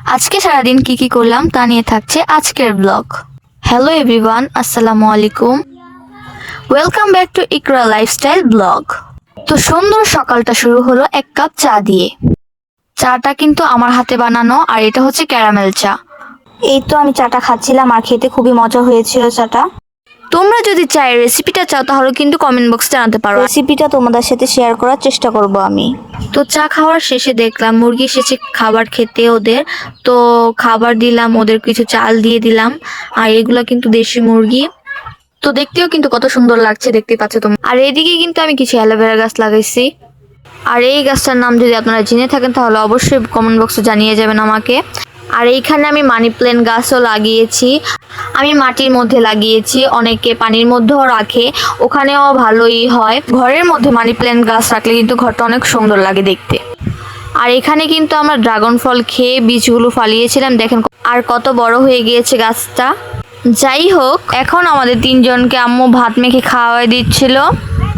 আজকে সারাদিন কি করলাম তা নিয়ে থাকছে আজকের ব্লগ। হ্যালো এভরিওয়ান, আসসালামু আলাইকুম। Welcome back to Iqra lifestyle blog. তো সুন্দর সকালটা শুরু হলো এক কাপ চা দিয়ে। চাটা কিন্তু আমার হাতে বানানো, আর এটা হচ্ছে ক্যারামেল চা। এই তো আমি চাটা খাচ্ছিলাম আর খেতে খুবই মজা হয়েছিল চাটা। তোমরা যদি চায়ের রেসিপিটা চাও তাহলে কিন্তু কমেন্ট বক্সে জানাতে পারো, রেসিপিটা তোমাদের সাথে শেয়ার করার চেষ্টা করব আমি। তো চা খাওয়ার শেষে দেখলাম মুরগি এসেছে খাবার খেতে ওদের, তো খাবার দিলাম ওদের, কিছু চাল দিয়ে দিলাম। আর এগুলো কিন্তু দেশি মুরগি, তো দেখতেও কিন্তু কত সুন্দর লাগছে, দেখতে পাচ্ছ তোমরা। আর এদিকে কিন্তু আমি কিছু অ্যালোভেরা গাছ লাগাইছি। আর এই গাছটার নাম যদি আপনারা জেনে থাকেন তাহলে অবশ্যই কমেন্ট বক্সে জানিয়ে যাবেন আমাকে। আর এইখানে আমি মানি প্ল্যান্ট গাছও লাগিয়েছি। আমি মাটির মধ্যে লাগিয়েছি, অনেকে পানির মধ্যেও রাখে, ওখানেও ভালোই হয়। ঘরের মধ্যে মানি প্ল্যান্ট গাছ রাখলে কিন্তু ঘরটা অনেক সুন্দর লাগে দেখতে। আর এখানে কিন্তু আমরা ড্রাগন ফল খেয়ে বীজগুলো ফালিয়েছিলাম, দেখেন আর কত বড় হয়ে গিয়েছে গাছটা। যাই হোক, এখন আমাদের তিনজনকে আম্মু ভাত মেখে খাওয়াই দিচ্ছিল,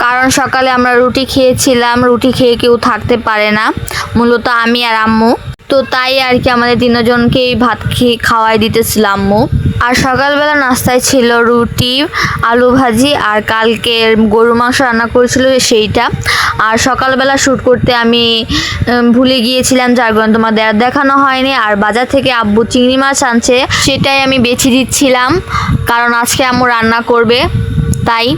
কারণ সকালে আমরা রুটি খেয়েছিলাম। রুটি খেয়ে কেউ থাকতে পারে না, মূলত আমি আর আম্মু। তো তাই আর কি আমাদের তিনজনকেই ভাত খেয়ে খাওয়াই দিতেছিল আম্মু। আর সকালবেলা নাস্তায় ছিল রুটি, আলু ভাজি, আর কালকে গরু মাংস রান্না করেছিল সেইটা। আর সকালবেলা শ্যুট করতে আমি ভুলে গিয়েছিলাম, যার কারণে তোমাদের দেখানো হয়নি। আর বাজার থেকে আব্বু চিংড়ি মাছ আনছে, সেটাই আমি বেছে দিচ্ছিলাম, কারণ আজকে আম্মু রান্না করবে তাই।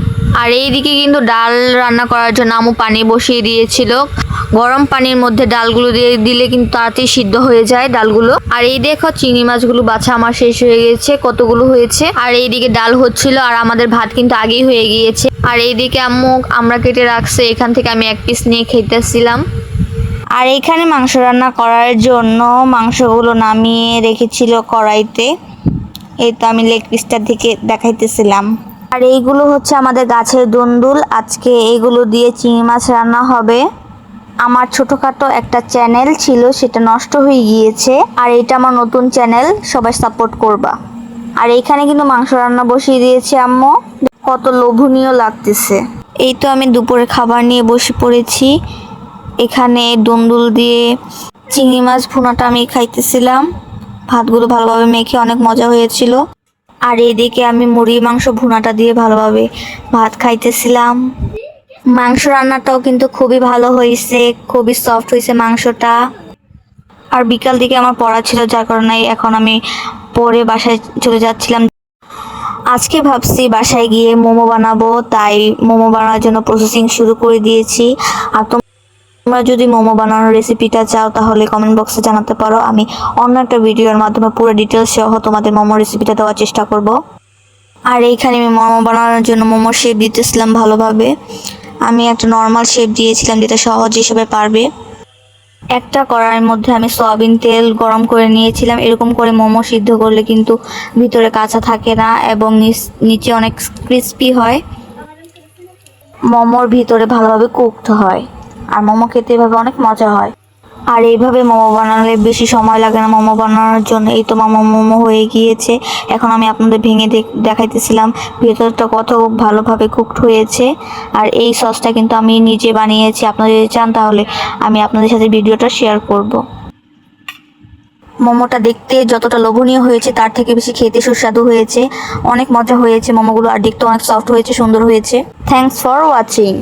আর এইদিকে কিন্তু ডাল রান্না করার জন্য আম্মু পানি বসিয়ে দিয়েছিল। গরম পানির মধ্যে ডালগুলো দিয়ে দিলে কিন্তু তাড়াতাড়ি সিদ্ধ হয়ে যায় ডালগুলো। আর এই দেখো চিংড়ি মাছগুলো বাছা আমার শেষ হয়ে গেছে, কতগুলো হয়েছে। আর এইদিকে ডাল হচ্ছিল, আর আমাদের ভাত কিন্তু আগেই হয়ে গিয়েছে। আর এইদিকে আম্মু আমরা কেটে রাখছে, এখান থেকে আমি এক পিস নিয়ে খেতেছিলাম। আর এইখানে মাংস রান্না করার জন্য মাংসগুলো নামিয়ে রেখেছিল কড়াইতে। এই তো আমি লেগ পিসটা থেকে দেখাইতেছিলাম। আর এইগুলো হচ্ছে আমাদের গাছের দুন্দুল, আজকে এইগুলো দিয়ে চিংড়ি মাছ রান্না হবে। আমার ছোটোখাটো একটা চ্যানেল ছিল, সেটা নষ্ট হয়ে গিয়েছে, আর এটা আমার নতুন চ্যানেল, সবাই সাপোর্ট করবা। আর এইখানে কিন্তু মাংস রান্না বসিয়ে দিয়েছে আম্মু, কত লোভনীয় লাগতেছে। এই তো আমি দুপুরে খাবার নিয়ে বসে পড়েছি। এখানে দুন্দুল দিয়ে চিংড়ি মাছ ভুনাটা আমি খাইতেছিলাম, ভাতগুলো ভালোভাবে মেখে অনেক মজা হয়েছিল। আর এদিকে আমি মুরগি মাংস ভুনাটা দিয়ে ভালোভাবে ভাত খাইতেছিলাম। মাংস রান্নাটাও কিন্তু খুবই ভালো হয়েছে, খুবই সফট হয়েছে মাংসটা। আর বিকাল দিকে আমার পড়া ছিল, যার কারণে এখন আমি পরে বাসায় চলে যাচ্ছিলাম। আজকে ভাবছি বাসায় গিয়ে মোমো বানাবো, তাই মোমো বানানোর জন্য প্রসেসিং শুরু করে দিয়েছি। আর তোমরা যদি মোমো বানানোর রেসিপিটা চাও তাহলে কমেন্ট বক্সে জানাতে পারো, আমি অন্য একটা ভিডিওর মাধ্যমে পুরো ডিটেলস সহ তোমাদের মোমো রেসিপিটা দেওয়ার চেষ্টা করব। আর এইখানে আমি মোমো বানানোর জন্য মোমোর শেপ দিতেছিলাম ভালোভাবে। আমি একটা নর্মাল শেপ দিয়েছিলাম, যেটা সহজ হিসেবে পারবে। একটা কড়াইয়ের মধ্যে আমি সয়াবিন তেল গরম করে নিয়েছিলাম। এরকম করে মোমো সিদ্ধ করলে কিন্তু ভিতরে কাঁচা থাকে না এবং নিচে অনেক ক্রিস্পি হয়, মোমোর ভিতরে ভালোভাবে কুকড হয়। আর মোমো খেতে এভাবে অনেক মজা হয়। আর এইভাবে মোমো বানালে বেশি সময় লাগে না মোমো বানানোর জন্য। এই তো মোমো হয়ে গিয়েছে, এখন আমি আপনাদের ভেঙে দেখাইতেছিলাম ভেতরটা কত ভালোভাবে কুকড হয়েছে। আর এই সসটা কিন্তু আমি নিজে বানিয়েছি, আপনারা যদি চান তাহলে আমি আপনাদের সাথে ভিডিওটা শেয়ার করব। মোমোটা দেখতে যতটা লোভনীয় হয়েছে তার থেকে বেশি খেতে সুস্বাদু হয়েছে, অনেক মজা হয়েছে মোমোগুলো। আর দেখতে অনেক সফট হয়েছে, সুন্দর হয়েছে। Thanks for watching.